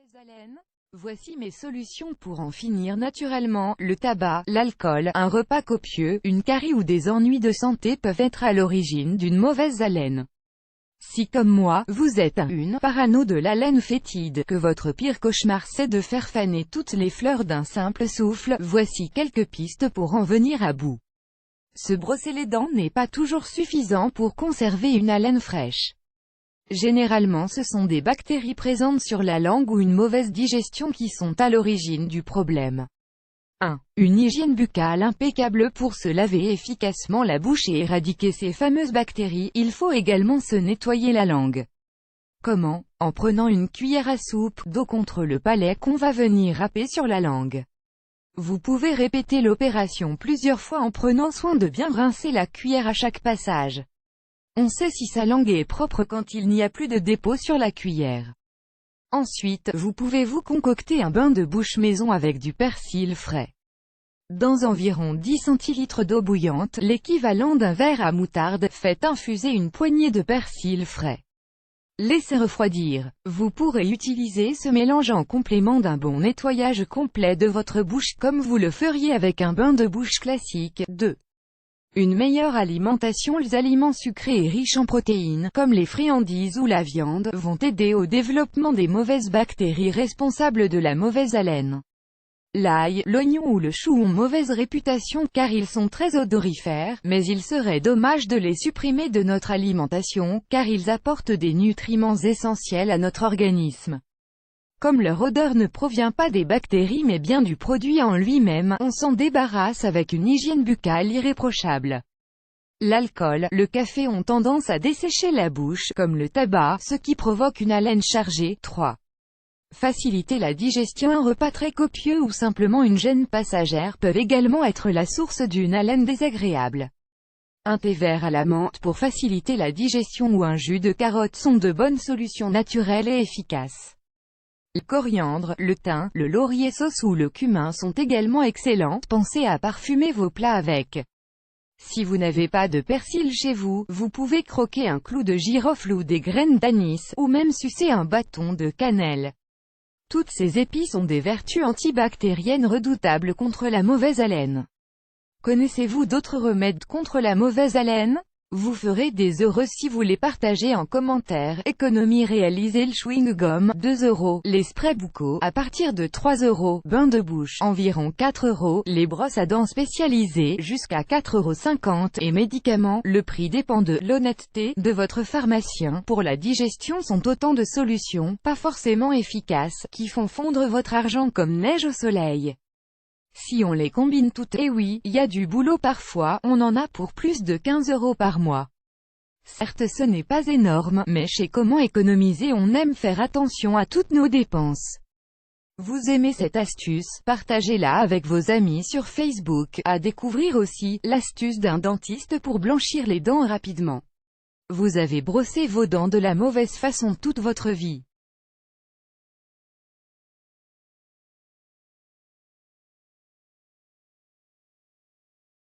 mauvaise haleine? Voici mes solutions pour en finir naturellement. Le tabac, l'alcool, un repas copieux, une carie ou des ennuis de santé peuvent être à l'origine d'une mauvaise haleine. Si comme moi, vous êtes une parano de l'haleine fétide, que votre pire cauchemar c'est de faire faner toutes les fleurs d'un simple souffle, voici quelques pistes pour en venir à bout. Se brosser les dents n'est pas toujours suffisant pour conserver une haleine fraîche. Généralement ce sont des bactéries présentes sur la langue ou une mauvaise digestion qui sont à l'origine du problème. 1. Une hygiène buccale impeccable. Pour se laver efficacement la bouche et éradiquer ces fameuses bactéries, il faut également se nettoyer la langue. Comment? En prenant une cuillère à soupe d'eau contre le palais qu'on va venir râper sur la langue. Vous pouvez répéter l'opération plusieurs fois en prenant soin de bien rincer la cuillère à chaque passage. On sait si sa langue est propre quand il n'y a plus de dépôt sur la cuillère. Ensuite, vous pouvez vous concocter un bain de bouche maison avec du persil frais. Dans environ 10 centilitres d'eau bouillante, l'équivalent d'un verre à moutarde, faites infuser une poignée de persil frais. Laissez refroidir. Vous pourrez utiliser ce mélange en complément d'un bon nettoyage complet de votre bouche comme vous le feriez avec un bain de bouche classique. 2. Une meilleure alimentation. Les aliments sucrés et riches en protéines, comme les friandises ou la viande, vont aider au développement des mauvaises bactéries responsables de la mauvaise haleine. L'ail, l'oignon ou le chou ont mauvaise réputation car ils sont très odorifères, mais il serait dommage de les supprimer de notre alimentation, car ils apportent des nutriments essentiels à notre organisme. Comme leur odeur ne provient pas des bactéries mais bien du produit en lui-même, on s'en débarrasse avec une hygiène buccale irréprochable. L'alcool, le café ont tendance à dessécher la bouche, comme le tabac, ce qui provoque une haleine chargée. 3. Faciliter la digestion. Un repas très copieux ou simplement une gêne passagère peuvent également être la source d'une haleine désagréable. Un thé vert à la menthe pour faciliter la digestion ou un jus de carotte sont de bonnes solutions naturelles et efficaces. Le coriandre, le thym, le laurier sauce ou le cumin sont également excellentes. Pensez à parfumer vos plats avec. Si vous n'avez pas de persil chez vous, vous pouvez croquer un clou de girofle ou des graines d'anis, ou même sucer un bâton de cannelle. Toutes ces épices ont des vertus antibactériennes redoutables contre la mauvaise haleine. Connaissez-vous d'autres remèdes contre la mauvaise haleine? Vous ferez des heureux si vous les partagez en commentaire. Économie réalisée. Le chewing-gum, 2 €, les sprays buccaux, à partir de 3 €, bain de bouche, environ 4 €, les brosses à dents spécialisées, jusqu'à 4,50 € et médicaments, le prix dépend de l'honnêteté de votre pharmacien. Pour la digestion sont autant de solutions, pas forcément efficaces, qui font fondre votre argent comme neige au soleil. Si on les combine toutes, et oui, y a du boulot parfois, on en a pour plus de 15 € par mois. Certes ce n'est pas énorme, mais chez Comment économiser on aime faire attention à toutes nos dépenses. Vous aimez cette astuce, partagez-la avec vos amis sur Facebook. À découvrir aussi, l'astuce d'un dentiste pour blanchir les dents rapidement. Vous avez brossé vos dents de la mauvaise façon toute votre vie.